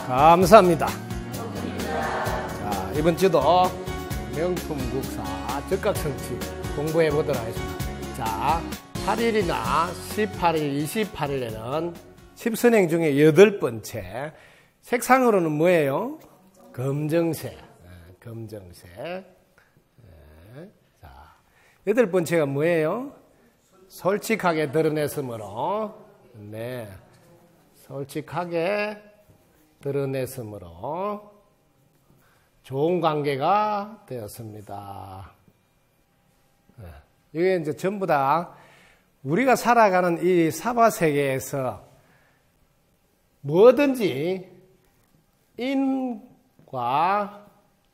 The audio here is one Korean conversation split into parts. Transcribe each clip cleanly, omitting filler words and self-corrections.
감사합니다. 감사합니다. 자, 이번 주도 명품국사 적각성취 공부해 보도록 하겠습니다. 자, 8일이나 18일, 28일에는 10선행 중에 8번째. 색상으로는 뭐예요? 검정색. 검정색. 자, 8번째가 뭐예요? 솔직하게 드러냈으므로. 네. 솔직하게 드러냈으므로 좋은 관계가 되었습니다. 이게 이제 전부 다 우리가 살아가는 이 사바 세계에서 뭐든지 인과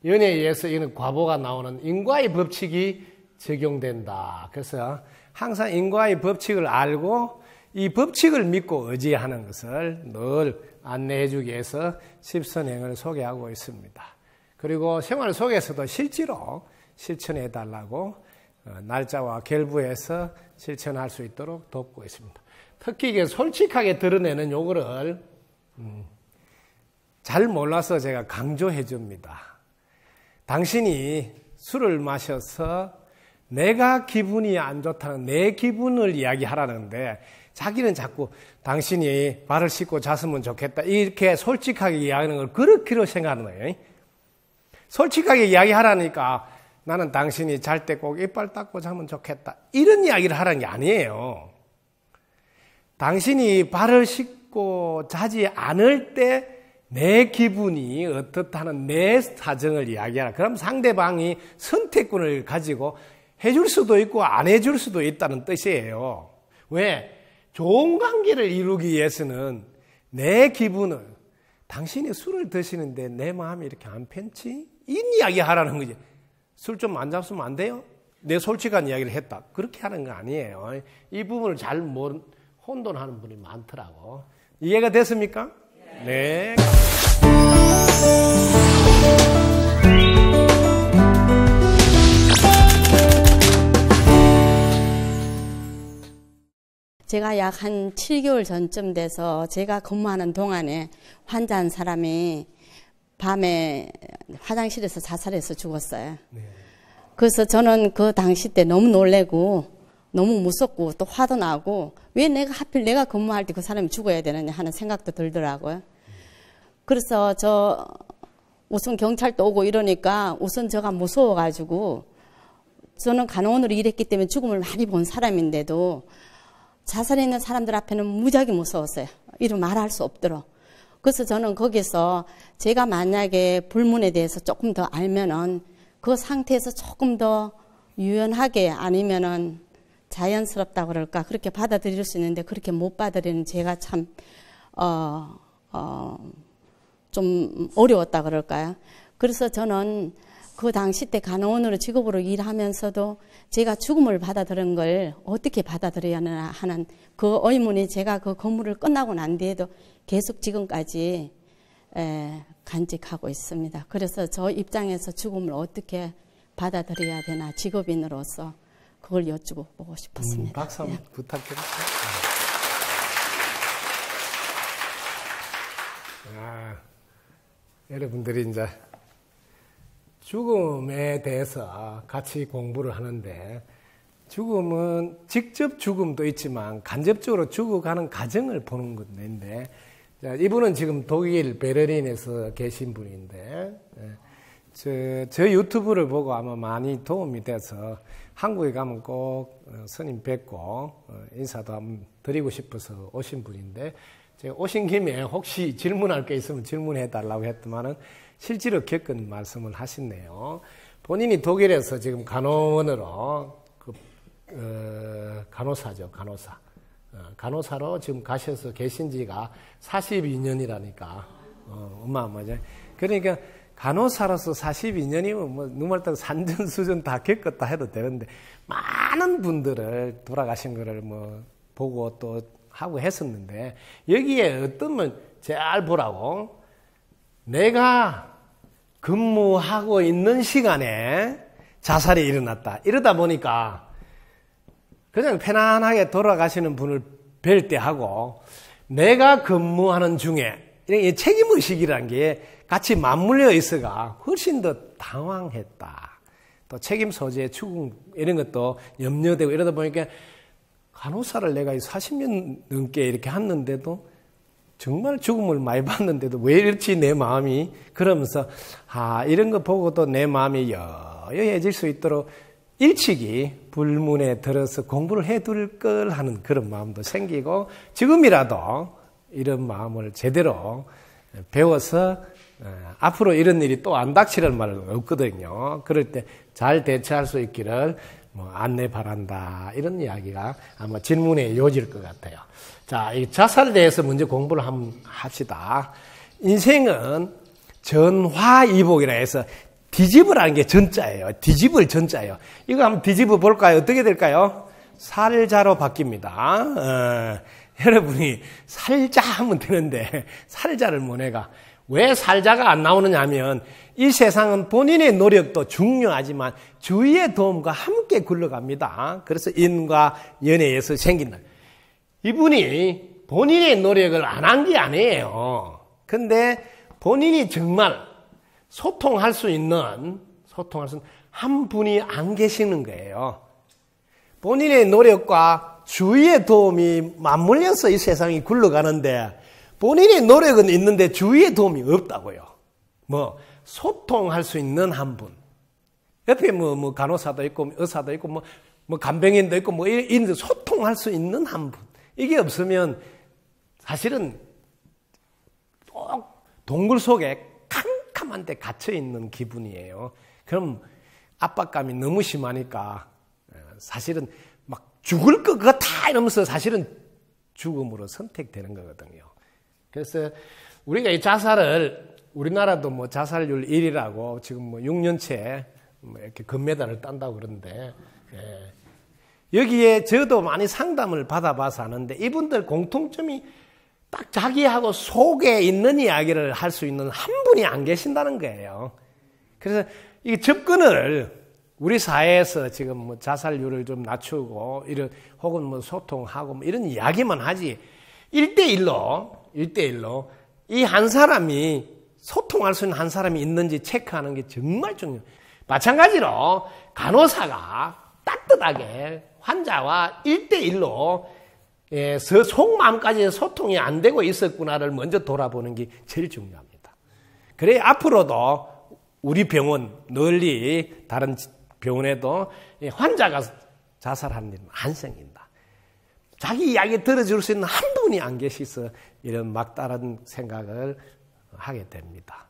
연에 의해서 이는 과보가 나오는 인과의 법칙이 적용된다. 그래서 항상 인과의 법칙을 알고 이 법칙을 믿고 의지하는 것을 늘 안내해 주기 위해서 10선행을 소개하고 있습니다. 그리고 생활 속에서도 실제로 실천해 달라고 날짜와 결부해서 실천할 수 있도록 돕고 있습니다. 특히 이게 솔직하게 드러내는 요거를 잘 몰라서 제가 강조해 줍니다. 당신이 술을 마셔서 내가 기분이 안 좋다는 내 기분을 이야기하라는데 자기는 자꾸 당신이 발을 씻고 잤으면 좋겠다 이렇게 솔직하게 이야기하는 걸 그렇게로 생각하는 거예요. 솔직하게 이야기하라니까 나는 당신이 잘 때 꼭 이빨 닦고 자면 좋겠다 이런 이야기를 하라는 게 아니에요. 당신이 발을 씻고 자지 않을 때 내 기분이 어떻다는 내 사정을 이야기하라. 그럼 상대방이 선택권을 가지고 해줄 수도 있고 안 해줄 수도 있다는 뜻이에요. 왜? 좋은 관계를 이루기 위해서는 내 기분을 당신이 술을 드시는데 내 마음이 이렇게 안 편치? 이 이야기 하라는 거지. 술 좀 안 잡수면 안 돼요? 내 솔직한 이야기를 했다. 그렇게 하는 거 아니에요. 이 부분을 잘 혼돈하는 분이 많더라고. 이해가 됐습니까? 네. 제가 약 한 7개월 전쯤 돼서 제가 근무하는 동안에 환자한 사람이 밤에 화장실에서 자살해서 죽었어요. 네. 그래서 저는 그 당시 때 너무 놀래고 너무 무섭고 또 화도 나고 왜 하필 내가 근무할 때 그 사람이 죽어야 되느냐 하는 생각도 들더라고요. 그래서 우선 경찰도 오고 이러니까 우선 제가 무서워가지고 저는 간호원으로 일했기 때문에 죽음을 많이 본 사람인데도 자살했는 사람들 앞에는 무지하게 무서웠어요. 이름 말할 수 없도록. 그래서 저는 거기서 제가 만약에 불문에 대해서 조금 더 알면은 그 상태에서 조금 더 유연하게 아니면은 자연스럽다 그럴까 그렇게 받아들일 수 있는데 그렇게 못 받아들이는 제가 참 좀 어려웠다 그럴까요? 그래서 저는 그 당시 때 간호원으로 직업으로 일하면서도 제가 죽음을 받아들인 걸 어떻게 받아들여야 하는 그 의문이 제가 그 근무를 끝나고 난 뒤에도 계속 지금까지 간직하고 있습니다. 그래서 저 입장에서 죽음을 어떻게 받아들여야 되나 직업인으로서 그걸 여쭈고 싶었습니다. 박수 한번 부탁드립니다. 여러분들이 이제 죽음에 대해서 같이 공부를 하는데 죽음은 직접 죽음도 있지만 간접적으로 죽어가는 과정을 보는 건데 이분은 지금 독일 베를린에서 계신 분인데 저 유튜브를 보고 아마 많이 도움이 돼서 한국에 가면 꼭 스님 뵙고 인사도 한번 드리고 싶어서 오신 분인데 제가 오신 김에 혹시 질문할 게 있으면 질문해 달라고 했더만은 실제로 겪은 말씀을 하시네요. 본인이 독일에서 지금 간호원으로 간호사죠, 간호사. 간호사로 지금 가셔서 계신 지가 42년이라니까 어마어마하죠. 그러니까 간호사로서 42년이면 뭐 누말 따라 산전수전 다 겪었다 해도 되는데 많은 분들을 돌아가신 거를 뭐 보고 또 하고 했었는데 여기에 어떤 분 잘 보라고 내가 근무하고 있는 시간에 자살이 일어났다. 이러다 보니까 그냥 편안하게 돌아가시는 분을 뵐 때 하고 내가 근무하는 중에 이런 책임의식이라는 게 같이 맞물려 있어가 훨씬 더 당황했다. 또 책임 소재, 추궁 이런 것도 염려되고 이러다 보니까 간호사를 내가 40년 넘게 이렇게 했는데도 정말 죽음을 많이 봤는데도 왜 이렇지 내 마음이 그러면서 이런 거 보고도 내 마음이 여여해질 수 있도록 일찍이 불문에 들어서 공부를 해둘 걸 하는 그런 마음도 생기고 지금이라도 이런 마음을 제대로 배워서 앞으로 이런 일이 또 안 닥치는 말은 없거든요. 그럴 때 잘 대처할 수 있기를 안내 바란다. 이런 이야기가 아마 질문에 이어질 것 같아요. 자, 이 자살에 대해서 먼저 공부를 한번 합시다. 인생은 전화이복이라 해서 뒤집으라는 게 전자예요. 뒤집을 전자예요. 이거 한번 뒤집어 볼까요? 어떻게 될까요? 살자로 바뀝니다. 여러분이 살자 하면 되는데 살자를 못 해가. 왜 살자가 안 나오느냐 하면 이 세상은 본인의 노력도 중요하지만 주위의 도움과 함께 굴러갑니다. 그래서 인과 연애에서 생긴다. 이분이 본인의 노력을 안 한 게 아니에요. 근데 본인이 정말 소통할 수 있는 한 분이 안 계시는 거예요. 본인의 노력과 주위의 도움이 맞물려서 이 세상이 굴러가는데 본인의 노력은 있는데 주위의 도움이 없다고요. 소통할 수 있는 한 분. 옆에 간호사도 있고, 의사도 있고, 간병인도 있고, 이런 소통할 수 있는 한 분. 이게 없으면 사실은 동굴 속에 캄캄한 데 갇혀있는 기분이에요. 그럼 압박감이 너무 심하니까 사실은 막 죽을 것 같아 이러면서 사실은 죽음으로 선택되는 거거든요. 그래서 우리가 이 자살을 우리나라도 자살률 1위라고 지금 6년째 이렇게 금메달을 딴다고 그러는데 여기에 저도 많이 상담을 받아봐서 아는데 이분들 공통점이 딱 자기하고 속에 있는 이야기를 할 수 있는 한 분이 안 계신다는 거예요. 그래서 이 접근을 우리 사회에서 지금 자살률을 좀 낮추고 혹은 소통하고 이런 이야기만 하지 1대1로 이 한 사람이 소통할 수 있는 한 사람이 있는지 체크하는 게 정말 중요해요. 마찬가지로 간호사가 따뜻하게 환자와 1대1로 속마음까지 소통이 안 되고 있었구나를 먼저 돌아보는 게 제일 중요합니다. 그래 앞으로도 우리 병원 널리 다른 병원에도 환자가 자살하는 일은 안 생긴다. 자기 이야기 들어줄 수 있는 한 분이 안 계셔서 이런 막다른 생각을 하게 됩니다.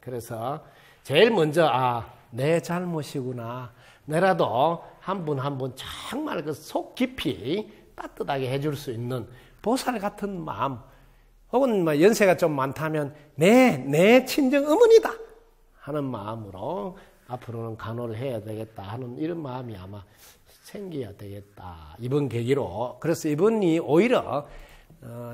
그래서 제일 먼저 내 잘못이구나. 내라도 한 분 한 분 정말 그 속 깊이 따뜻하게 해줄 수 있는 보살 같은 마음, 혹은 연세가 좀 많다면 내 친정 어머니다 하는 마음으로 앞으로는 간호를 해야 되겠다 하는 이런 마음이 아마 생겨야 되겠다. 이번 계기로. 그래서 이분이 오히려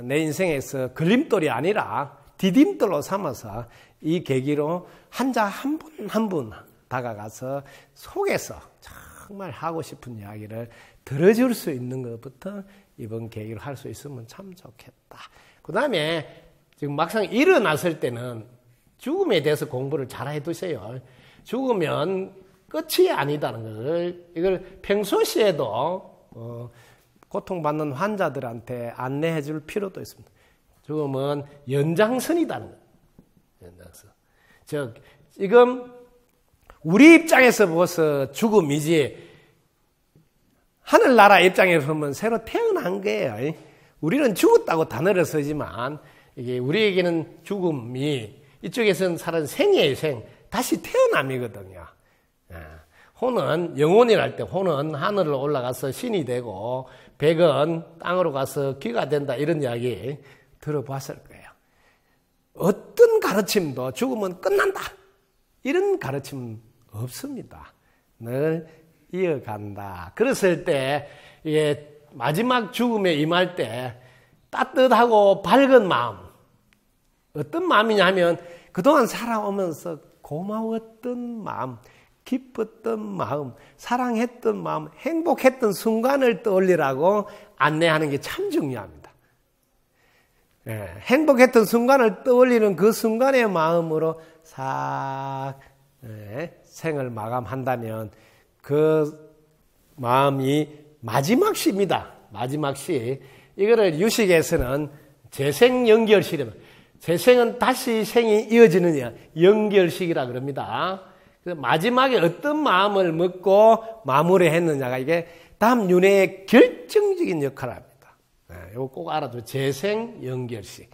내 인생에서 걸림돌이 아니라 디딤돌로 삼아서 이 계기로 환자 한 분 한 분 다가가서 속에서 정말 하고 싶은 이야기를 들어줄 수 있는 것부터 이번 계기로 할 수 있으면 참 좋겠다. 그 다음에 지금 막상 일어났을 때는 죽음에 대해서 공부를 잘 해두세요. 죽으면 끝이 아니다는 것을 이걸 평소시에도 고통받는 환자들한테 안내해 줄 필요도 있습니다. 죽음은 연장선이다는 거예요. 연장선. 즉 지금 우리 입장에서 봐서 죽음이지 하늘나라 입장에서 보면 새로 태어난 거예요. 우리는 죽었다고 단어를 쓰지만 이게 우리에게는 죽음이 이쪽에서는 사는 생이에요. 생. 다시 태어남이거든요. 호는 영혼이랄 때 호는 하늘로 올라가서 신이 되고 백은 땅으로 가서 귀가 된다 이런 이야기 들어봤을 거예요. 어떤 가르침도 죽으면 끝난다 이런 가르침 없습니다. 늘 이어간다. 그랬을 때 이게 마지막 죽음에 임할 때 따뜻하고 밝은 마음, 어떤 마음이냐 하면 그동안 살아오면서 고마웠던 마음, 기뻤던 마음, 사랑했던 마음, 행복했던 순간을 떠올리라고 안내하는 게 참 중요합니다. 행복했던 순간을 떠올리는 그 순간의 마음으로 싹 생을 마감한다면 그 마음이 마지막 시입니다. 마지막 시. 이거를 유식에서는 재생연결시입니다. 재생은 다시 생이 이어지느냐 연결식이라 그럽니다. 그래서 마지막에 어떤 마음을 먹고 마무리했느냐가 이게 다음 윤회의 결정적인 역할을 합니다. 이거 꼭 알아둬. 재생연결식.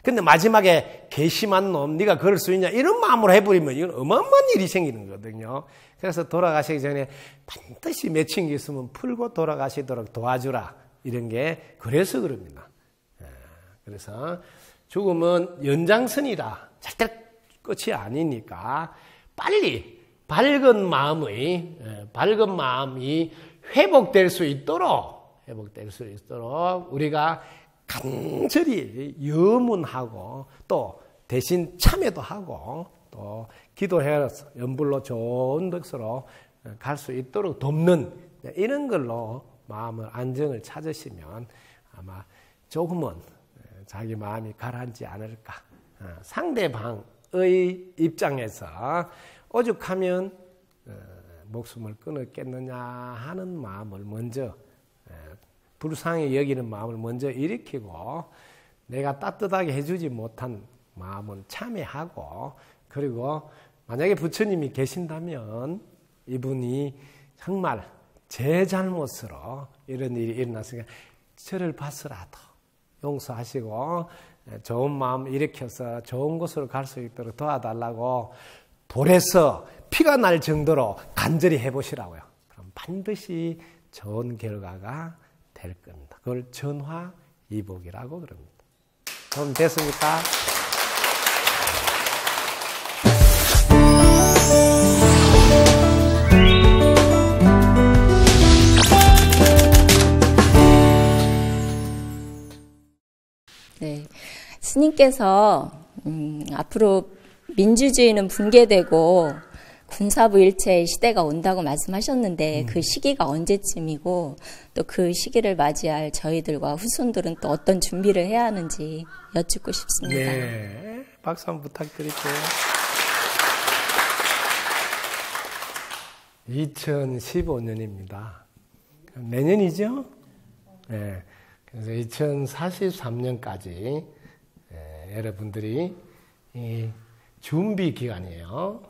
근데 마지막에 괘씸한 놈, 네가 그럴 수 있냐 이런 마음으로 해버리면 이건 어마어마한 일이 생기는 거거든요. 그래서 돌아가시기 전에 반드시 맺힌 게 있으면 풀고 돌아가시도록 도와주라. 이런 게 그래서 그럽니다. 그래서 죽음은 연장선이다. 절대 끝이 아니니까 빨리 밝은 마음이 회복될 수 있도록 우리가 간절히 염원하고 또 대신 참여도 하고 또 기도해서 연불로 좋은 덕수로 갈 수 있도록 돕는 이런 걸로 마음의 안정을 찾으시면 아마 조금은 자기 마음이 가라앉지 않을까. 상대방의 입장에서 오죽하면 목숨을 끊었겠느냐 하는 마음을 먼저 불쌍히 여기는 마음을 먼저 일으키고 내가 따뜻하게 해주지 못한 마음은 참회하고 그리고 만약에 부처님이 계신다면 이분이 정말 제 잘못으로 이런 일이 일어났으니까 저를 봐서라도 용서하시고 좋은 마음 일으켜서 좋은 곳으로 갈 수 있도록 도와달라고 볼에서 피가 날 정도로 간절히 해보시라고요. 그럼 반드시 좋은 결과가 될 겁니다. 그걸 전화이복이라고 그럽니다. 그럼 됐습니까? 네, 스님께서 앞으로 민주주의는 붕괴되고 군사부일체의 시대가 온다고 말씀하셨는데 그 시기가 언제쯤이고 또 그 시기를 맞이할 저희들과 후손들은 또 어떤 준비를 해야 하는지 여쭙고 싶습니다. 네, 박수 한번 부탁드릴게요. 2015년입니다. 내년이죠? 네. 그래서 2043년까지 여러분들이 이 준비 기간이에요.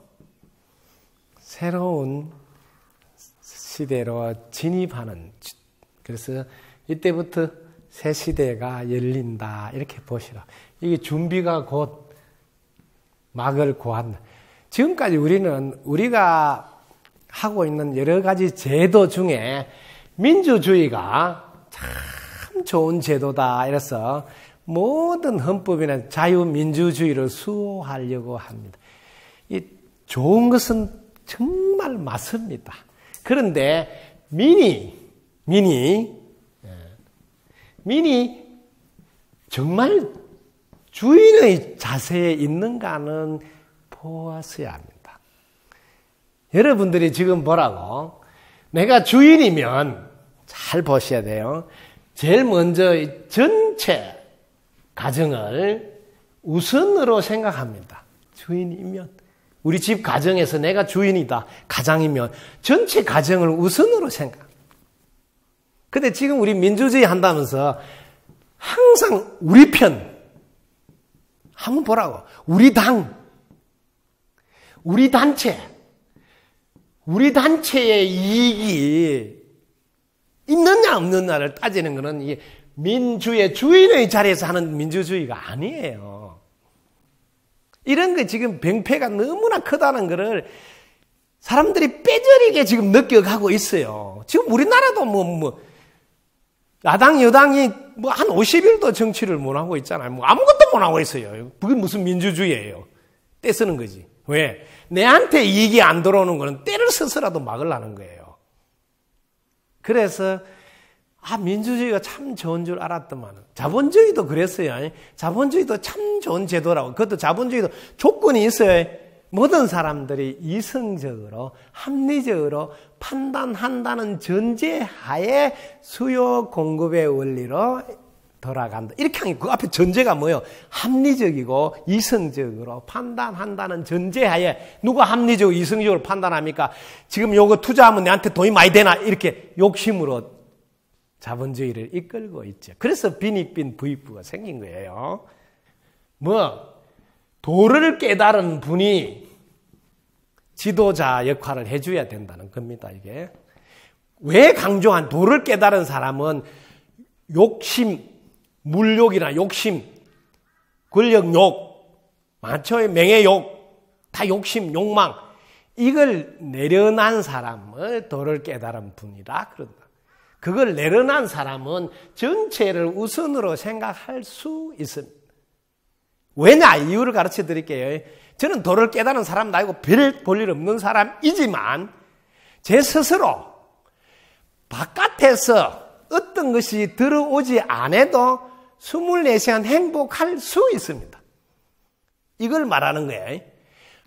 새로운 시대로 진입하는, 그래서 이때부터 새 시대가 열린다 이렇게 보시라. 이게 준비가 곧 막을 고한다. 지금까지 우리가 하고 있는 여러 가지 제도 중에 민주주의가 참 좋은 제도다 이래서 모든 헌법이나 자유민주주의를 수호하려고 합니다. 이 좋은 것은 정말 맞습니다. 그런데 민이 정말 주인의 자세에 있는가는 보았어야 합니다. 여러분들이 지금 보라고, 내가 주인이면 잘 보셔야 돼요. 제일 먼저 전체 가정을 우선으로 생각합니다. 주인이면, 우리 집 가정에서 내가 주인이다 가장이면 전체 가정을 우선으로 생각합니다. 근데 지금 우리 민주주의 한다면서 항상 우리 편 한번 보라고. 우리 당, 우리 단체, 우리 단체의 이익이 있느냐 없느냐를 따지는 것은 이게 민주의 주인의 자리에서 하는 민주주의가 아니에요. 이런 거 지금 병폐가 너무나 크다는 것을 사람들이 뼈저리게 지금 느껴가고 있어요. 지금 우리나라도 야당 여당이 한 50일도 정치를 못 하고 있잖아요. 아무것도 못 하고 있어요. 그게 무슨 민주주의예요. 떼쓰는 거지. 왜? 내한테 이익이 안 들어오는 거는 때를 써서라도 막으려는 거예요. 그래서 민주주의가 참 좋은 줄 알았더만. 자본주의도 그랬어요. 자본주의도 참 좋은 제도라고. 그것도 자본주의도 조건이 있어요. 모든 사람들이 이성적으로 합리적으로 판단한다는 전제하에 수요 공급의 원리로 돌아간다. 이렇게 하니 그 앞에 전제가 뭐예요? 합리적이고 이성적으로 판단한다는 전제하에 누가 합리적으로 이성적으로 판단합니까? 지금 요거 투자하면 내한테 돈이 많이 되나? 이렇게 욕심으로 자본주의를 이끌고 있죠. 그래서 빈익빈 부익부가 생긴 거예요. 도를 깨달은 분이 지도자 역할을 해줘야 된다는 겁니다, 이게. 왜 강조한 도를 깨달은 사람은 욕심, 물욕이나 욕심, 권력욕, 많죠? 명예욕, 다 욕심, 욕망. 이걸 내려놓은 사람을 도를 깨달은 분이다. 그런다. 그걸 내려놓은 사람은 전체를 우선으로 생각할 수 있습니다. 왜냐? 이유를 가르쳐 드릴게요. 저는 도를 깨달은 사람 아니고 별 볼 일 없는 사람이지만 제 스스로 바깥에서 어떤 것이 들어오지 않아도 24시간 행복할 수 있습니다. 이걸 말하는 거예요.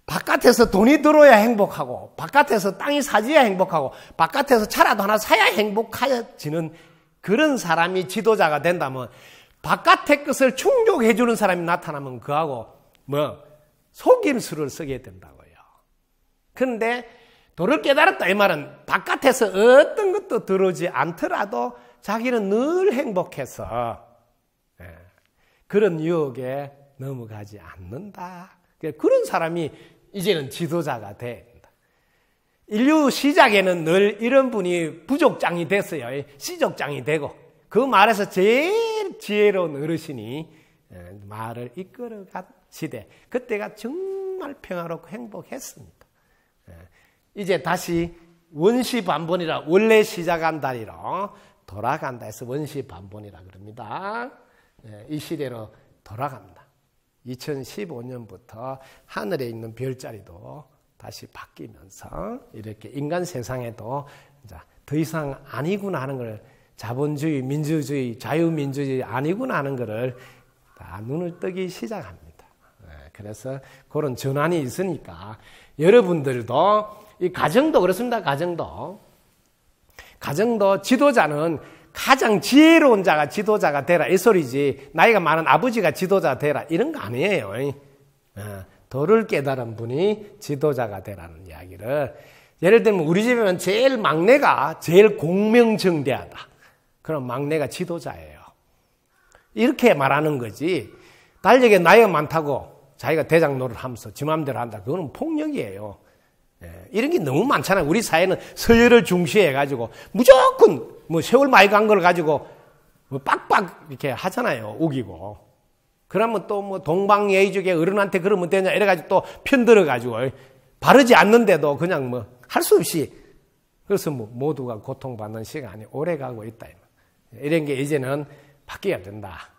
바깥에서 돈이 들어야 행복하고 바깥에서 땅이 사줘야 행복하고 바깥에서 차라도 하나 사야 행복해지는 그런 사람이 지도자가 된다면 바깥의 것을 충족해 주는 사람이 나타나면 그하고 속임수를 쓰게 된다고요. 그런데 도를 깨달았다 이 말은 바깥에서 어떤 것도 들어오지 않더라도 자기는 늘 행복해서 그런 유혹에 넘어가지 않는다. 그런 사람이 이제는 지도자가 된다. 인류 시작에는 늘 이런 분이 부족장이 됐어요. 시족장이 되고 그 말에서 제일 지혜로운 어르신이 말을 이끌어간 시대. 그때가 정말 평화롭고 행복했습니다. 이제 다시 원시반본이라 원래 시작한 다리로 돌아간다 해서 원시반본이라 그럽니다. 이 시대로 돌아갑니다. 2015년부터 하늘에 있는 별자리도 다시 바뀌면서 이렇게 인간 세상에도 더 이상 아니구나 하는 걸 자본주의, 민주주의, 자유민주주의 아니구나 하는 것을 다 눈을 뜨기 시작합니다. 그래서 그런 전환이 있으니까 여러분들도 이 가정도 그렇습니다. 가정도 지도자는 가장 지혜로운 자가 지도자가 되라 이 소리지 나이가 많은 아버지가 지도자가 되라 이런 거 아니에요. 도를 깨달은 분이 지도자가 되라는 이야기를 예를 들면 우리 집에는 제일 막내가 제일 공명정대하다. 그럼 막내가 지도자예요. 이렇게 말하는 거지 달력에 나이가 많다고 자기가 대장 노릇 하면서 지 맘대로 한다. 그거는 폭력이에요. 이런 게 너무 많잖아요. 우리 사회는 서열을 중시해가지고 무조건 세월 많이 간 걸 가지고 빡빡 이렇게 하잖아요. 우기고. 그러면 또 동방예의족의 어른한테 그러면 되냐 이래가지고 또 편들어가지고 바르지 않는데도 그냥 할 수 없이 그래서 모두가 고통받는 시간이 오래가고 있다. 이런 게 이제는 바뀌어야 된다.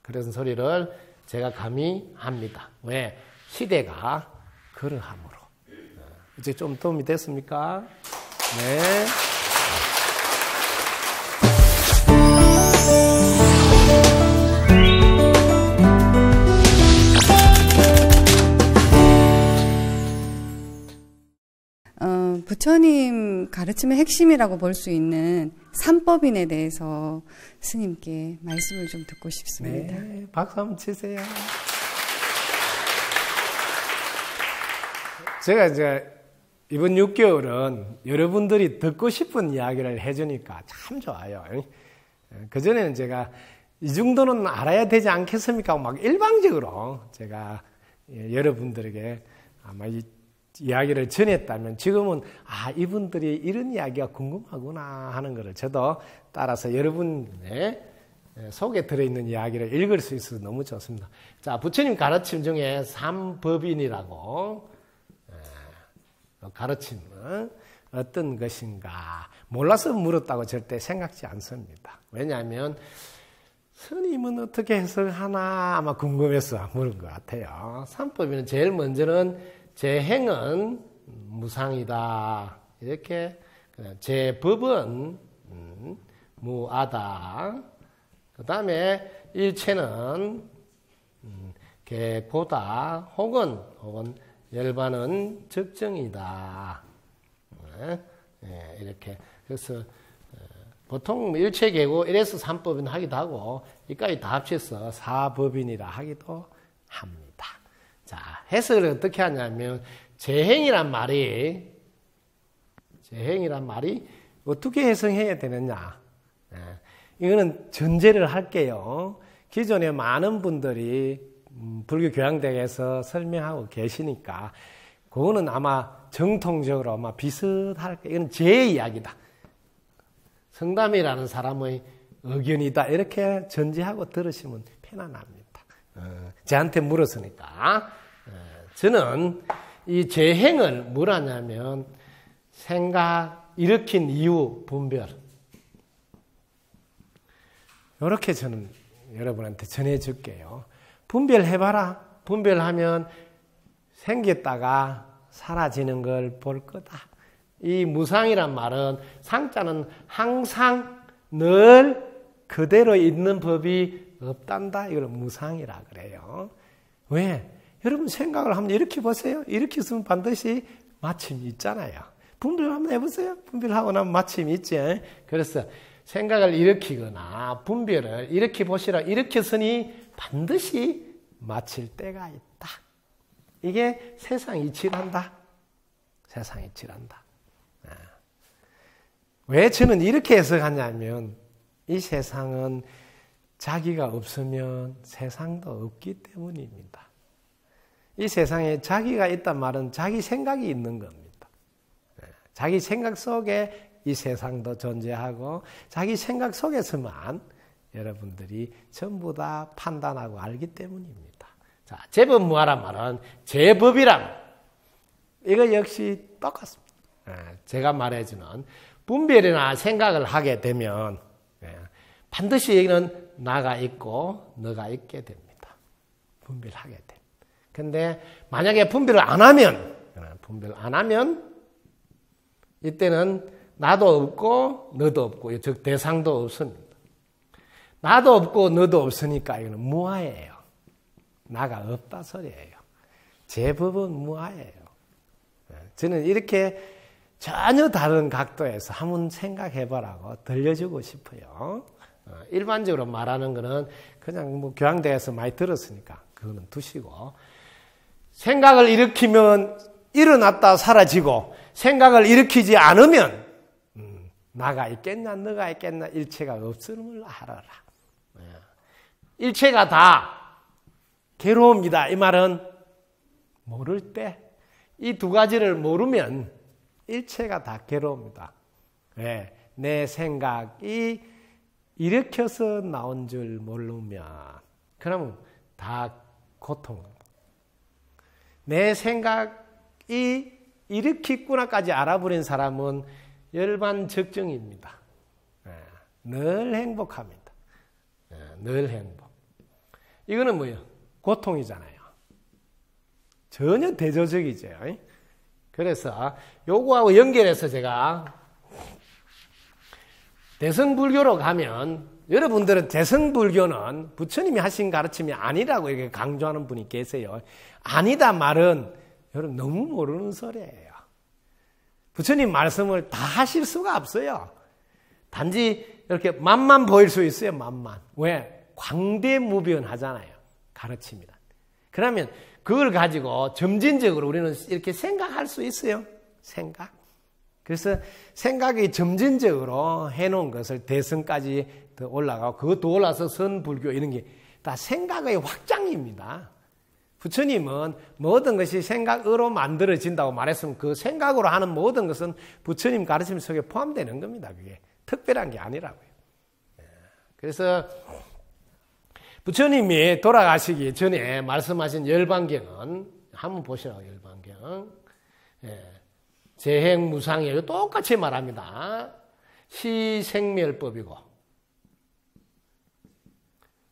그런 소리를 제가 감히 합니다. 왜? 시대가 그러함으로. 이제 좀 도움이 됐습니까? 네. 부처님 가르침의 핵심이라고 볼 수 있는 삼법인에 대해서 스님께 말씀을 좀 듣고 싶습니다. 네, 박수 한번 치세요. 제가 이제 이번 6개월은 여러분들이 듣고 싶은 이야기를 해주니까 참 좋아요. 그전에는 제가 이 정도는 알아야 되지 않겠습니까? 막 일방적으로 제가 여러분들에게 아마 이 이야기를 전했다면 지금은 이분들이 이런 이야기가 궁금하구나 하는 것을 저도 따라서 여러분의 속에 들어있는 이야기를 읽을 수 있어서 너무 좋습니다. 자, 부처님 가르침 중에 삼법인이라고 가르침은 어떤 것인가 몰라서 물었다고 절대 생각지 않습니다. 왜냐하면 스님은 어떻게 해석하나 아마 궁금해서 물은 것 같아요. 삼법인은 제일 먼저는 제 행은 무상이다. 이렇게 제 법은 무아다. 그 다음에 일체는 개고다. 혹은 열반은 적정이다. 이렇게 그래서 보통 일체계고 1에서 3법인 하기도 하고 이까지 다 합쳐서 4법인이라 하기도 합니다. 자, 해석을 어떻게 하냐면 재행이란 말이 어떻게 해석해야 되느냐. 이거는 전제를 할게요. 기존에 많은 분들이 불교 교양대에서 설명하고 계시니까 그거는 아마 정통적으로 아마 비슷할 거예요. 이건 제 이야기다. 성담이라는 사람의 의견이다. 이렇게 전제하고 들으시면 편안합니다. 저한테 물었으니까. 저는 이 재행을 뭘 하냐면 생각, 일으킨 이유, 분별. 이렇게 저는 여러분한테 전해줄게요. 분별해봐라. 분별하면 생겼다가 사라지는 걸 볼 거다. 이 무상이란 말은 상자는 항상 늘 그대로 있는 법이 없단다. 이걸 무상이라 그래요. 왜? 여러분 생각을 한번 이렇게 보세요. 이렇게 있으면 반드시 마침이 있잖아요. 분별 한번 해보세요. 분별하고 나면 마침이 있지. 그래서 생각을 일으키거나 분별을 이렇게 보시라. 이렇게 쓰니 반드시 마칠 때가 있다. 이게 세상 이치란다. 세상 이치란다. 왜 저는 이렇게 해석하냐면 이 세상은 자기가 없으면 세상도 없기 때문입니다. 이 세상에 자기가 있단 말은 자기 생각이 있는 겁니다. 자기 생각 속에 이 세상도 존재하고 자기 생각 속에서만 여러분들이 전부 다 판단하고 알기 때문입니다. 자, 제법무하란 말은 제법이란 이거 역시 똑같습니다. 제가 말해주는 분별이나 생각을 하게 되면 반드시 여기는 나가 있고 너가 있게 됩니다. 분별하게 됩니다. 근데 만약에 분별을 안 하면 이때는 나도 없고 너도 없고 즉 대상도 없습니다. 나도 없고 너도 없으니까 이거는 무아예요. 나가 없다 소리예요. 제법은 무아예요. 저는 이렇게 전혀 다른 각도에서 한번 생각해보라고 들려주고 싶어요. 일반적으로 말하는 거는 그냥 뭐 교양대에서 많이 들었으니까 그거는 두시고 생각을 일으키면 일어났다 사라지고 생각을 일으키지 않으면 나가 있겠나 너가 있겠나 일체가 없음을 알아라. 일체가 다 괴로웁니다. 이 말은 모를 때 이 두 가지를 모르면 일체가 다 괴로웁니다. 내 생각이 일으켜서 나온 줄 모르면 그러면 다 고통입니다. 내 생각이 일으켰구나까지 알아버린 사람은 열반적정입니다. 늘 행복합니다. 늘 행복. 이거는 뭐예요? 고통이잖아요. 전혀 대조적이죠. 그래서 요거하고 연결해서 제가 대승불교로 가면 여러분들은 대승불교는 부처님이 하신 가르침이 아니라고 이렇게 강조하는 분이 계세요. 아니다 말은 여러분 너무 모르는 소리예요. 부처님 말씀을 다 하실 수가 없어요. 단지 이렇게 맛만 보일 수 있어요. 맛만. 왜? 광대무변하잖아요. 가르침이란. 그러면 그걸 가지고 점진적으로 우리는 이렇게 생각할 수 있어요. 생각. 그래서 생각이 점진적으로 해놓은 것을 대승까지 더 올라가고 그것도 올라서 선불교 이런 게 다 생각의 확장입니다. 부처님은 모든 것이 생각으로 만들어진다고 말했으면 그 생각으로 하는 모든 것은 부처님 가르침 속에 포함되는 겁니다. 그게 특별한 게 아니라고요. 그래서 부처님이 돌아가시기 전에 말씀하신 열반경은 한번 보시라고. 열반경 재행무상이에요. 똑같이 말합니다. 시생멸법이고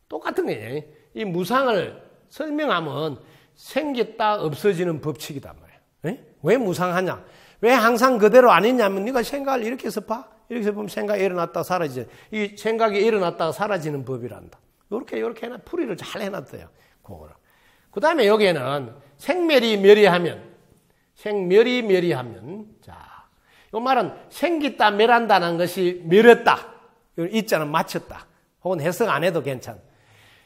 똑같은 거예요. 이 무상을 설명하면 생겼다 없어지는 법칙이단 말이에요. 왜 무상하냐? 왜 항상 그대로 아니냐면 네가 생각을 이렇게 해서 봐. 이렇게 보면 생각이 일어났다가 사라지죠. 이 생각이 일어났다가 사라지는 법이란다. 이렇게 해놔 풀이를 잘 해놨어요. 그거를. 그 다음에 여기에는 생멸이 멸이하면 자, 이 말은 생겼다 멸한다는 것이 멸했다. 이자는 맞췄다. 혹은 해석 안 해도 괜찮아.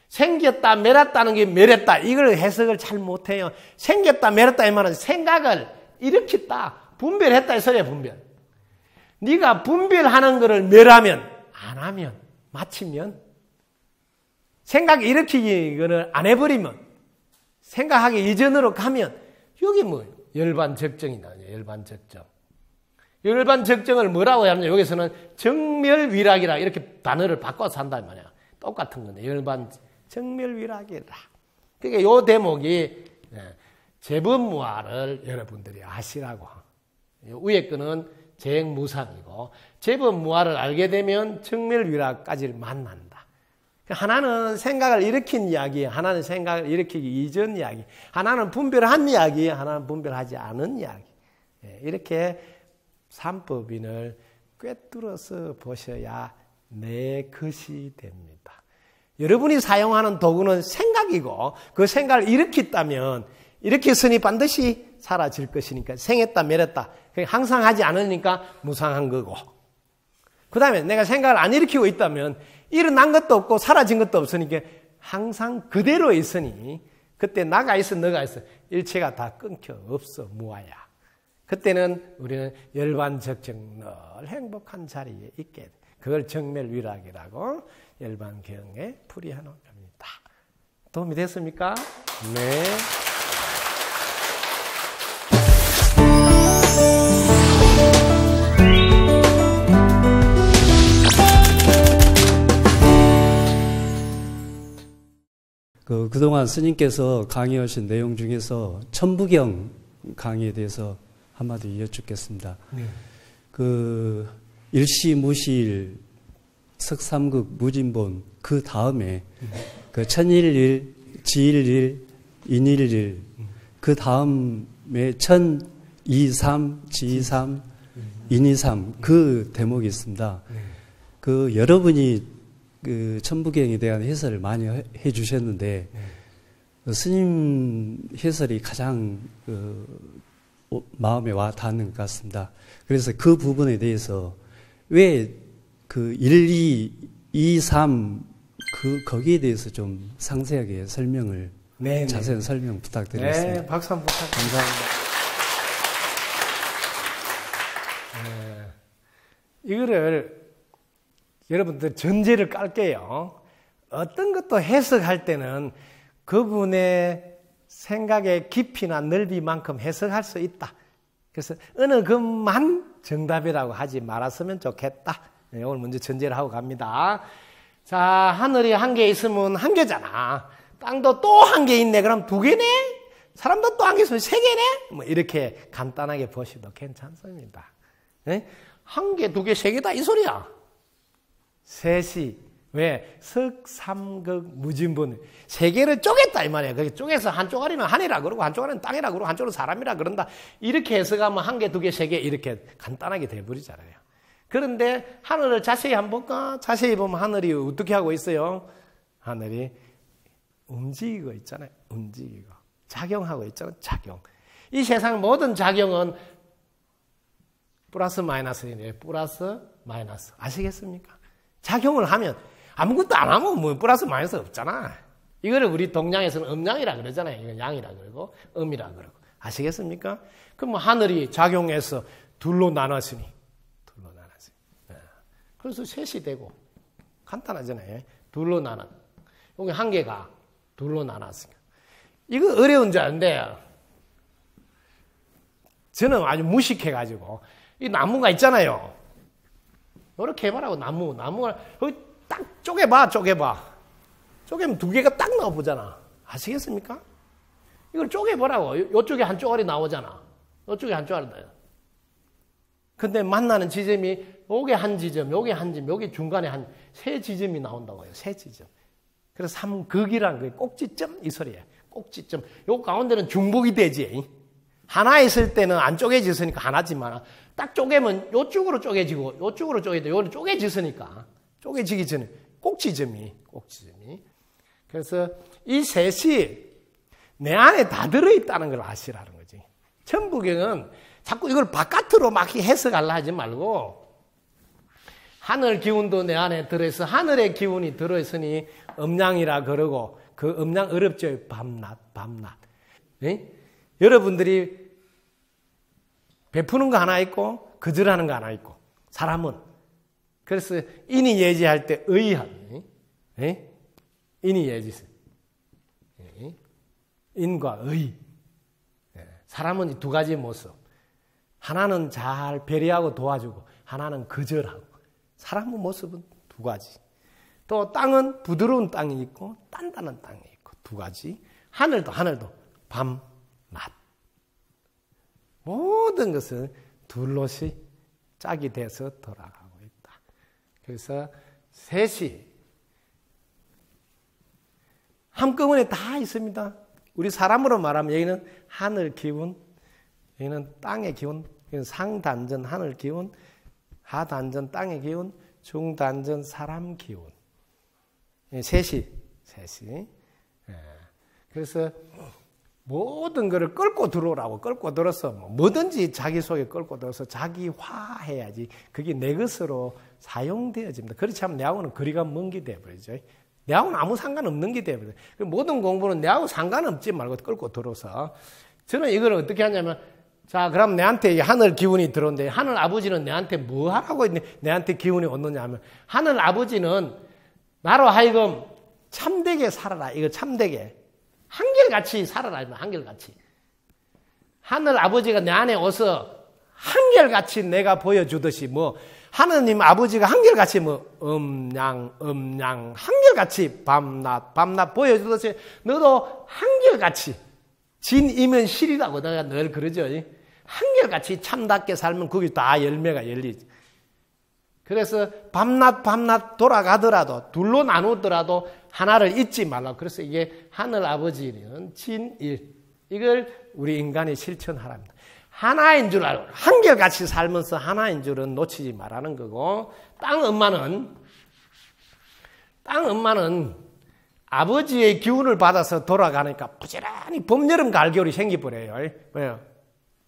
생겼다, 멸했다는 게 멸했다. 이걸 해석을 잘 못해요. 생겼다, 멸했다 이 말은 생각을 일으켰다. 분별했다 이 소리야, 분별. 네가 분별하는 거를 멸하면, 안 하면, 마치면, 생각 일으키기를 안 해버리면, 생각하기 이전으로 가면, 여기 뭐, 열반적정이 나와요, 열반적정. 열반적정을 뭐라고 하느냐, 여기서는 정멸위락이라 이렇게 단어를 바꿔서 한단 말이야. 똑같은 건데, 정멸위락이라. 그러니까 요 대목이, 제법무화를 여러분들이 아시라고. 위에 거는 재행무상이고, 제법무화를 알게 되면 정멸위락까지를 만난다. 하나는 생각을 일으킨 이야기, 하나는 생각을 일으키기 이전 이야기, 하나는 분별한 이야기, 하나는 분별하지 않은 이야기. 이렇게 삼법인을 꿰뚫어서 보셔야 내 것이 됩니다. 여러분이 사용하는 도구는 생각이고 그 생각을 일으켰다면 일으켰으니 반드시 사라질 것이니까 생했다 멸했다. 항상 하지 않으니까 무상한 거고. 그 다음에 내가 생각을 안 일으키고 있다면 일어난 것도 없고 사라진 것도 없으니까 항상 그대로 있으니 그때 나가 있어 너가 있어 일체가 다 끊겨 없어 무아야. 그때는 우리는 열반적정 늘 행복한 자리에 있게 돼. 그걸 정멸위락이라고 열반경에 풀이하는 겁니다. 도움이 됐습니까? 네. 그동안 스님께서 강의하신 내용 중에서 천부경 강의에 대해서 한마디 여쭙겠습니다. 네. 일시무시일 석삼극 무진본 그 다음에 천일일, 지일일, 인일일 그 다음에 천이삼, 지이삼, 인이삼 그 대목이 있습니다. 네. 여러분이 천부경에 대한 해설을 많이 해 주셨는데 스님 해설이 가장 마음에 와 닿는 것 같습니다. 그래서 그 부분에 대해서 왜 1, 2, 3 거기에 대해서 좀 상세하게 설명을 네네. 자세한 설명 부탁드리겠습니다. 네, 박수 한번 부탁드립니다. 감사합니다. 이거를 여러분들 전제를 깔게요. 어떤 것도 해석할 때는 그분의 생각의 깊이나 넓이만큼 해석할 수 있다. 그래서 어느 것만 정답이라고 하지 말았으면 좋겠다. 네, 오늘 먼저 전제를 하고 갑니다. 자, 하늘이 한 개 있으면 한 개잖아. 땅도 또 한 개 있네. 그럼 두 개네? 사람도 또 한 개 있으면 세 개네? 뭐 이렇게 간단하게 보셔도 괜찮습니다. 네? 한 개, 두 개, 세 개다 이 소리야. 셋이 왜 석삼극 무진본 세 개를 쪼갰다 이 말이야. 거기 쪼개서 한 쪼가리는 하늘이라 그러고 한 쪼가리는 땅이라 그러고 한 쪼가리는 사람이라 그런다. 이렇게 해석하면 한 개, 두 개, 세 개 이렇게 간단하게 돼버리잖아요. 그런데 하늘을 자세히 한번 볼까? 자세히 보면 하늘이 어떻게 하고 있어요? 하늘이 움직이고 있잖아요. 움직이고 작용하고 있잖아요. 작용. 이 세상 모든 작용은 플러스 마이너스이네요. 플러스 마이너스. 아시겠습니까? 작용을 하면 아무것도 안 하면 뭐 플러스 마이너스 없잖아. 이거를 우리 동양에서는 음양이라 그러잖아요. 이건 양이라 그러고 음이라 그러고. 아시겠습니까? 그럼 뭐 하늘이 작용해서 둘로 나눴으니 네. 그래서 셋이 되고 간단하잖아요. 둘로 나눴. 여기 한 개가 둘로 나눴으니까. 이거 어려운 줄 아는데 저는 아주 무식해가지고 이 나무가 있잖아요. 이렇게 해봐라고 나무가 거기 딱 쪼개봐. 쪼개면 두 개가 딱 나와보잖아. 아시겠습니까? 이걸 쪼개보라고. 이쪽에 한 쪼가리 나오잖아. 이쪽에 한 쪼가리 나요. 근데 만나는 지점이 요게 한 지점, 요게 한 지점, 요게 중간에 한 세 지점이 나온다고요. 세 지점. 그래서 삼극이란 게 꼭지점 이 소리예요. 꼭지점. 요 가운데는 중복이 되지. 하나 있을 때는 안 쪼개졌으니까 하나지만 딱 쪼개면 요쪽으로 쪼개지고 요쪽으로 쪼개지고 요는 쪼개졌으니까 쪼개지기 전에 꼭지점이. 그래서 이 셋이 내 안에 다 들어있다는 걸 아시라는 거지. 천부경은 자꾸 이걸 바깥으로 막 해석하려 하지 말고 하늘 기운도 내 안에 들어있어. 하늘의 기운이 들어있으니 음양이라 그러고, 그 음양 어렵죠. 밤낮. 네? 여러분들이 베푸는 거 하나 있고 거절하는 거 하나 있고, 사람은. 그래서 인이 예지할 때 의한, 네? 인이 예지, 네? 인과 의. 사람은 두 가지 모습. 하나는 잘 배려하고 도와주고, 하나는 거절하고. 사람의 모습은 두 가지. 또 땅은 부드러운 땅이 있고 단단한 땅이 있고, 두 가지. 하늘도 밤, 낮. 모든 것은 둘롯이 짝이 돼서 돌아가고 있다. 그래서 셋이 한꺼번에 다 있습니다. 우리 사람으로 말하면 여기는 하늘 기운, 여기는 땅의 기운, 여기는 상단전 하늘 기운, 하단전 땅의 기운, 중단전 사람 기운. 셋이. 그래서 모든 것을 끌고 들어오라고, 끌고 들어서 뭐든지 자기 속에 끌고 들어서 자기화해야지 그게 내 것으로 사용되어집니다. 그렇지 않으면 내하고는 거리가 먼 게 되어버리죠. 내하고는 아무 상관없는 게 되어버려요. 모든 공부는 내하고 상관없지 말고 끌고 들어서, 저는 이걸 어떻게 하냐면, 자, 그럼 내한테 하늘 기운이 들어오는데, 하늘 아버지는 내한테 뭐 하라고 내한테 기운이 오느냐 하면, 하늘 아버지는 나로 하여금 참되게 살아라. 이거 참되게. 한결같이 살아라. 한결같이. 하늘 아버지가 내 안에 와서 한결같이 내가 보여주듯이, 하느님 아버지가 한결같이 음양, 한결같이 밤낮 보여주듯이, 너도 한결같이, 진이면 실이라고 내가 늘 그러죠. 한결같이 참답게 살면 거기 다 열매가 열리지. 그래서 밤낮 돌아가더라도, 둘로 나누더라도 하나를 잊지 말라. 그래서 이게 하늘 아버지는 진일. 이걸 우리 인간이 실천하랍니다. 하나인 줄 알고, 한결같이 살면서 하나인 줄은 놓치지 말라는 거고, 땅 엄마는 아버지의 기운을 받아서 돌아가니까 부지런히 봄, 여름, 가을, 겨울이 생겨버려요. 왜요?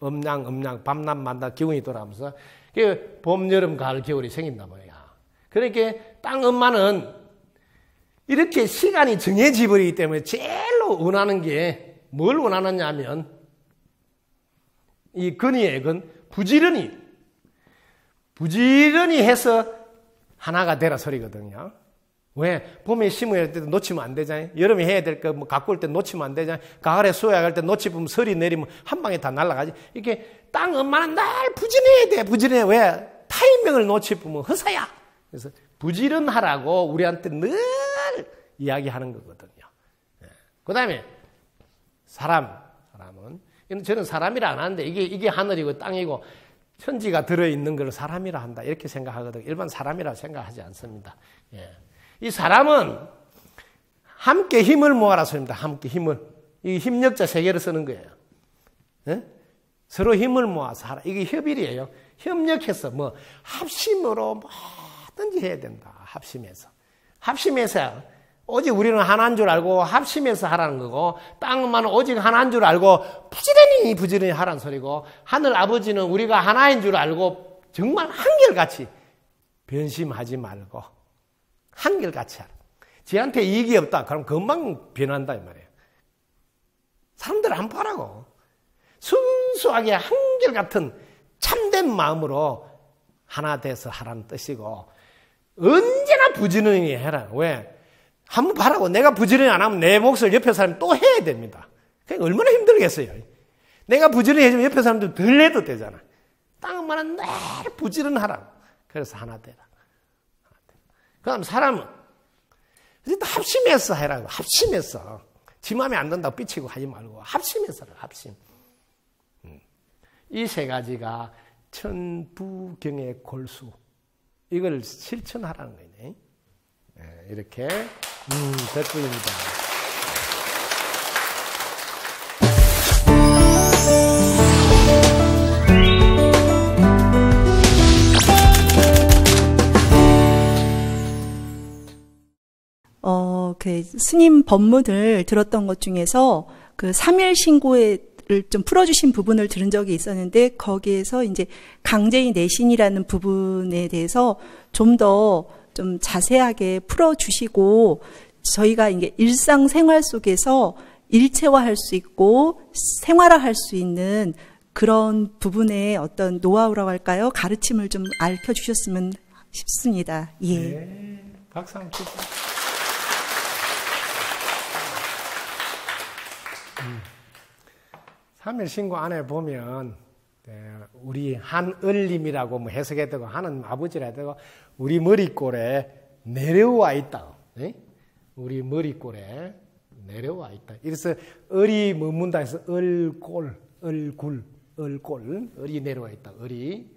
음양, 밤낮, 만낮 기운이 돌아가면서 봄, 여름, 가을, 겨울이 생긴단 말이야. 그러니까 땅 엄마는 이렇게 시간이 정해져 버리기 때문에 제일로 원하는 게 뭘 원하느냐 하면, 이 근이에요. 부지런히 해서 하나가 되라 소리거든요. 왜? 봄에 심어야 할 때도 놓치면 안 되잖아요. 여름에 해야 될 거 가꿀 때 놓치면 안 되잖아요. 가을에 수확할 때 놓치면 설이 내리면 한 방에 다 날아가지. 이렇게 땅 엄마는 날 부지런해야 돼. 부지런해. 왜? 타이밍을 놓치면 허사야. 그래서 부지런하라고 우리한테 늘 이야기하는 거거든요. 그 다음에 사람은, 저는 사람이라 안 하는데, 이게 하늘이고 땅이고 천지가 들어있는 걸 사람이라 한다, 이렇게 생각하거든요. 일반 사람이라 생각하지 않습니다. 이 사람은 함께 힘을 모아라 소리입니다. 함께 힘을. 이 힘력자 세 개를 쓰는 거예요. 서로 힘을 모아서 하라. 이게 협일이에요. 협력해서 합심으로 뭐든지 해야 된다. 합심해서. 오직 우리는 하나인 줄 알고 합심해서 하라는 거고, 땅만 오직 하나인 줄 알고 부지런히 하라는 소리고, 하늘 아버지는 우리가 하나인 줄 알고 정말 한결같이 변심하지 말고 한결같이 하라. 지한테 이익이 없다. 그럼 금방 변한다 이 말이에요. 사람들 안 봐라고. 순수하게 한결같은 참된 마음으로 하나 돼서 하라는 뜻이고, 언제나 부지런히 해라. 왜? 한번 봐라고. 내가 부지런히 안 하면 내 몫을 옆에 사람이 또 해야 됩니다. 그러니까 얼마나 힘들겠어요. 내가 부지런히 해주면 옆에 사람들 덜 해도 되잖아. 땅만은 늘 부지런하라고. 그래서 하나 되라. 그 다음 사람은 합심해서 해라고. 합심해서. 지 마음에 안 든다고 삐치고 하지 말고 합심해서 해라. 합심. 이 세 가지가 천부경의 골수. 이걸 실천하라는 거네. 이렇게 됐습니다. 그 스님 법문을 들었던 것 중에서 그 3일 신고를 좀 풀어주신 부분을 들은 적이 있었는데 거기에서 이제 강제의 내신이라는 부분에 대해서 좀 더 좀 자세하게 풀어주시고 저희가 이게 일상생활 속에서 일체화할 수 있고 생활화할 수 있는 그런 부분의 어떤 노하우라고 할까요? 가르침을 좀 알려주셨으면 싶습니다. 예. 네, 박수 한번 주세요. 삼일신고 안에 보면 우리 한을림이라고 뭐 해석했다고 하는 아버지라 했다고 우리 머리꼴에 내려와 있다. 네? 우리 머리꼴에 내려와 있다. 그래서 을이 머문다 해서 을골, 을굴, 을골, 을이 내려와 있다. 을이.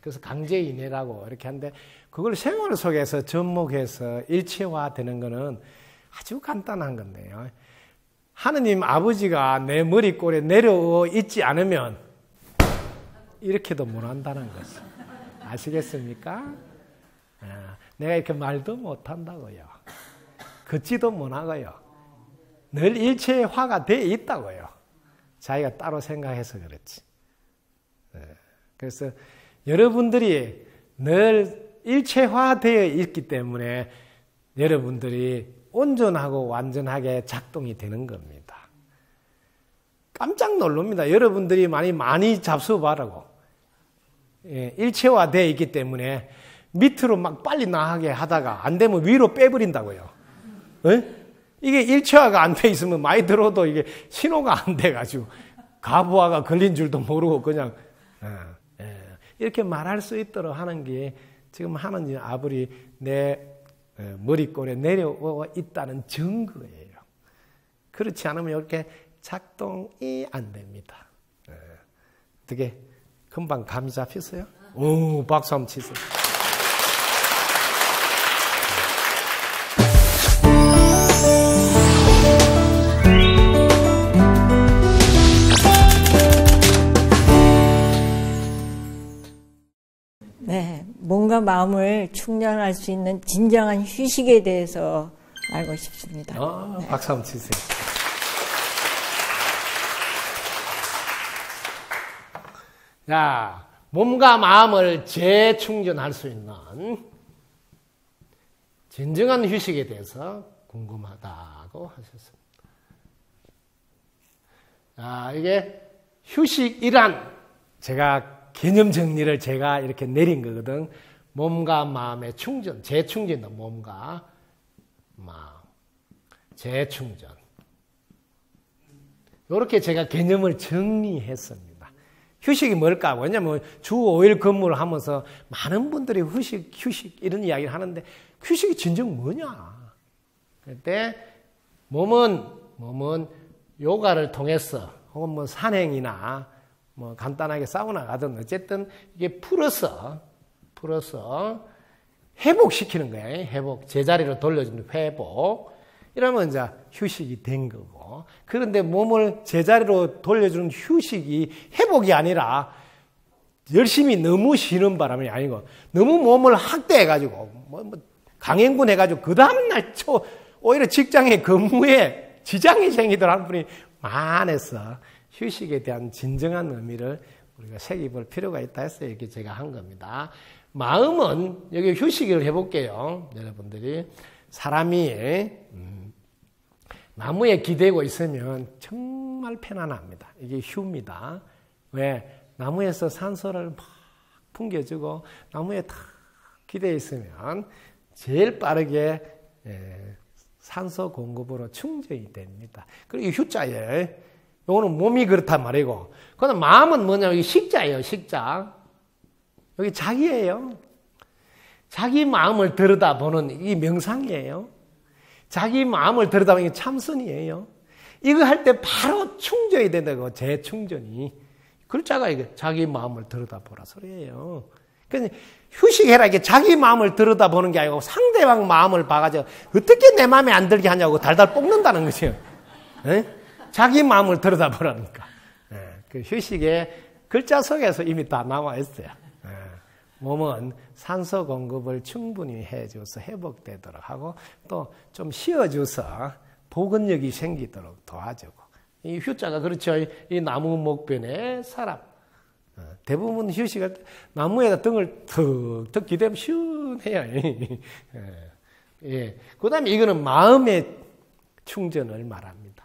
그래서 강제인해라고 이렇게 하는데 그걸 생활 속에서 접목해서 일체화되는 거는 아주 간단한 건데요. 하느님 아버지가 내 머리꼴에 내려와 있지 않으면 이렇게도 못한다는 것을 아시겠습니까? 내가 이렇게 말도 못한다고요. 걷지도 못하고요. 늘 일체화가 되어 있다고요. 자기가 따로 생각해서 그렇지. 그래서 여러분들이 늘 일체화되어 있기 때문에 여러분들이 온전하고 완전하게 작동이 되는 겁니다. 깜짝 놀랍니다. 여러분들이 많이 잡숴봐라고. 일체화되어 있기 때문에 밑으로 막 빨리 나가게 하다가 안 되면 위로 빼버린다고요. 이게 일체화가 안 돼 있으면 많이 들어도 이게 신호가 안 돼가지고 가부화가 걸린 줄도 모르고 그냥 이렇게 말할 수 있도록 하는 게 지금 하느님 아버지 내 머리꼴에 내려와 있다는 증거예요. 그렇지 않으면 이렇게 작동이 안 됩니다. 어떻게 금방 감이 잡혔어요? 오, 박수 한번 치세요. 네, 몸과 마음을 충전할 수 있는 진정한 휴식에 대해서 알고 싶습니다. 네. 박수 한번 치세요. 자, 몸과 마음을 재충전할 수 있는 진정한 휴식에 대해서 궁금하다고 하셨습니다. 자, 이게 휴식이란 제가 개념 정리를 제가 이렇게 내린 거거든. 몸과 마음의 충전, 재충전이다. 몸과 마음, 재충전. 이렇게 제가 개념을 정리했습니다. 휴식이 뭘까? 왜냐하면 주 5일 근무를 하면서 많은 분들이 휴식 이런 이야기를 하는데 휴식이 진정 뭐냐? 그때 몸은 요가를 통해서 혹은 뭐 산행이나 뭐 간단하게 사우나 가든 어쨌든 이게 풀어서 회복시키는 거예요. 회복, 제자리로 돌려주는 회복. 이러면 이제 휴식이 된 거고. 그런데 몸을 제자리로 돌려주는 휴식이 회복이 아니라 열심히 너무 쉬는 바람이 아니고 너무 몸을 학대해가지고 강행군 해가지고 그 다음날 오히려 직장에 근무에 지장이 생기더라는 분이 많아서 휴식에 대한 진정한 의미를 우리가 새겨볼 필요가 있다 해서 이렇게 제가 한 겁니다. 마음은 여기 휴식을 해볼게요. 여러분들이 사람이 나무에 기대고 있으면 정말 편안합니다. 이게 휴입니다. 왜? 나무에서 산소를 막 풍겨주고 나무에 탁 기대어 있으면 제일 빠르게 산소 공급으로 충전이 됩니다. 그리고 휴자예요. 요거는 몸이 그렇단 말이고. 그런데 마음은 뭐냐면 식자예요. 식자. 여기 자기예요. 자기 마음을 들여다보는 이 명상이에요. 자기 마음을 들여다보는 게 참선이에요. 이거 할 때 바로 충전이 된다고. 재충전이. 글자가 이게 자기 마음을 들여다보라 소리예요. 그러니까 휴식해라. 이게 자기 마음을 들여다보는 게 아니고 상대방 마음을 봐가지고 어떻게 내 마음에 안 들게 하냐고 달달 볶는다는 것이에요. 에? 자기 마음을 들여다보라니까. 그 휴식의 글자 속에서 이미 다 나와 있어요. 몸은 산소 공급을 충분히 해줘서 회복되도록 하고 또 좀 쉬어줘서 보건력이 생기도록 도와주고 이 휴자가 그렇죠. 이 나무 목변의 사람. 대부분 휴식할 때 나무에다 등을 턱 기대면 시원해요. 예. 그 다음에 이거는 마음의 충전을 말합니다.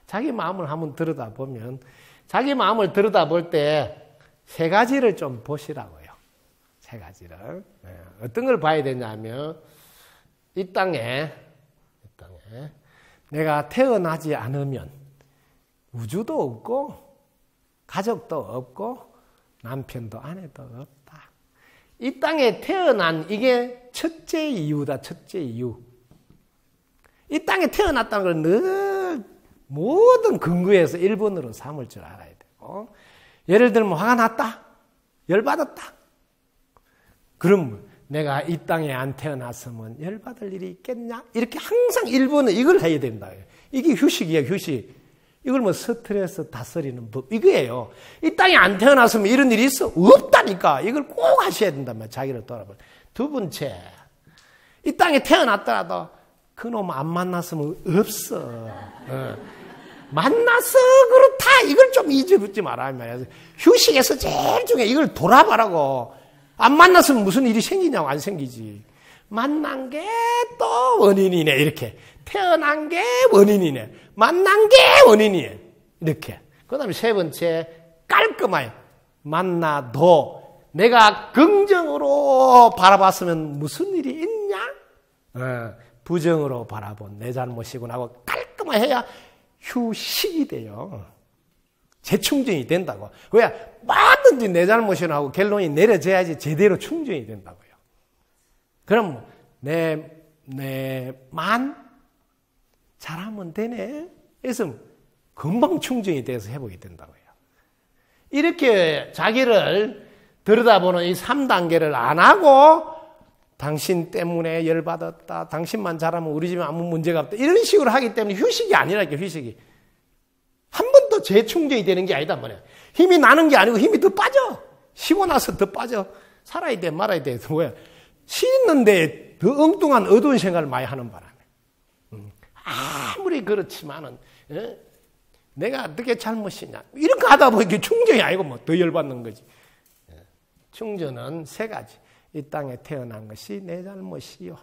자기 마음을 한번 들여다보면, 자기 마음을 들여다볼 때 세 가지를 좀 보시라고요. 세 가지를. 어떤 걸 봐야 되냐면, 이 땅에 내가 태어나지 않으면 우주도 없고, 가족도 없고, 남편도 아내도 없다. 이 땅에 태어난 이게 첫째 이유다. 첫째 이유. 이 땅에 태어났다는 걸 늘 모든 근거에서 1번으로 삼을 줄 알아야 되고, 예를 들면 화가 났다, 열받았다. 그럼 내가 이 땅에 안 태어났으면 열받을 일이 있겠냐? 이렇게 항상 1번은 이걸 해야 된다. 이게 휴식이에요. 휴식. 이걸 뭐 스트레스 다스리는 법 이거예요. 이 땅에 안 태어났으면 이런 일이 있어? 없다니까. 이걸 꼭 하셔야 된단 말이야. 자기를 돌아볼. 두 번째, 이 땅에 태어났더라도 그놈 안 만났으면 없어. 만나서 그렇다. 이걸 좀 잊어붙지 말아야 말이야. 휴식에서 제일 중요해. 이걸 돌아봐라고. 안 만났으면 무슨 일이 생기냐고. 안 생기지. 만난 게 또 원인이네. 이렇게. 태어난 게 원인이네. 만난 게 원인이네. 이렇게. 그 다음에 세 번째, 깔끔하게. 만나도 내가 긍정으로 바라봤으면 무슨 일이 있냐? 부정으로 바라본 내 잘못이구나 하고 깔끔하게 해야 휴식이 돼요. 재충전이 된다고. 왜? 뭐든지 내 잘못이나 하고 결론이 내려져야지 제대로 충전이 된다고요. 그럼 내만 잘하면 되네. 그래서 금방 충전이 돼서 회복이 된다고요. 이렇게 자기를 들여다보는 이 3단계를 안 하고 당신 때문에 열받았다. 당신만 잘하면 우리 집에 아무 문제가 없다. 이런 식으로 하기 때문에 휴식이 아니라니까, 휴식이. 한 번 더 재충전이 되는 게 아니다 말이야. 힘이 나는 게 아니고 힘이 더 빠져. 쉬고 나서 더 빠져. 살아야 돼, 말아야 돼. 왜? 쉬는데 더 엉뚱한 어두운 생각을 많이 하는 바람에. 아무리 그렇지만은, 내가 어떻게 잘못이냐. 이런 거 하다 보니까 충전이 아니고 뭐 더 열받는 거지. 충전은 세 가지. 이 땅에 태어난 것이 내 잘못이요.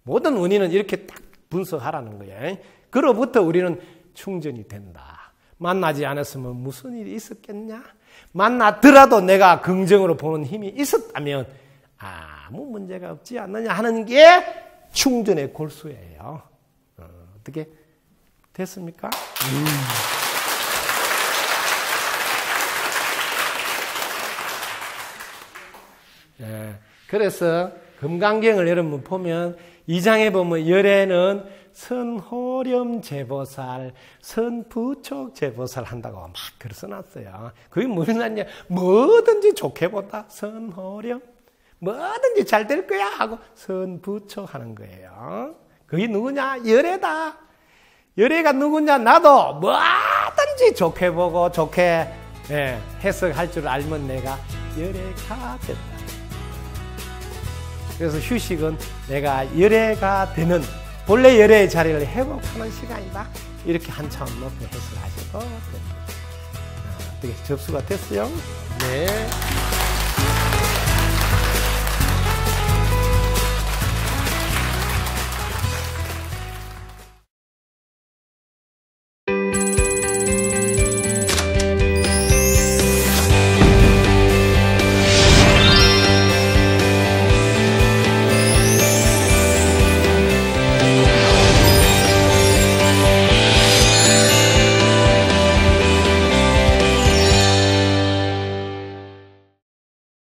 모든 원인은 이렇게 딱 분석하라는 거예요. 그로부터 우리는 충전이 된다. 만나지 않았으면 무슨 일이 있었겠냐? 만나더라도 내가 긍정으로 보는 힘이 있었다면 아무 문제가 없지 않느냐 하는 게 충전의 골수예요. 어떻게 됐습니까? 예, 그래서 금강경을 여러분 보면 2장에 보면 열애는 선호렴 제보살, 선부촉 제보살 한다고 막 글 써놨어요. 그게 무슨 말이냐? 뭐든지 좋게 보다 선호렴, 뭐든지 잘 될 거야 하고 선부촉 하는 거예요. 그게 누구냐? 열애다. 열애가 누구냐? 나도 뭐든지 좋게 보고 좋게 해석할 줄 알면 내가 열애가 됐다. 그래서 휴식은 내가 열애가 되는, 본래 열애의 자리를 회복하는 시간이다. 이렇게 한 차원 높여 해석하셔도 됩니다. 어떻게 접수가 됐어요? 네.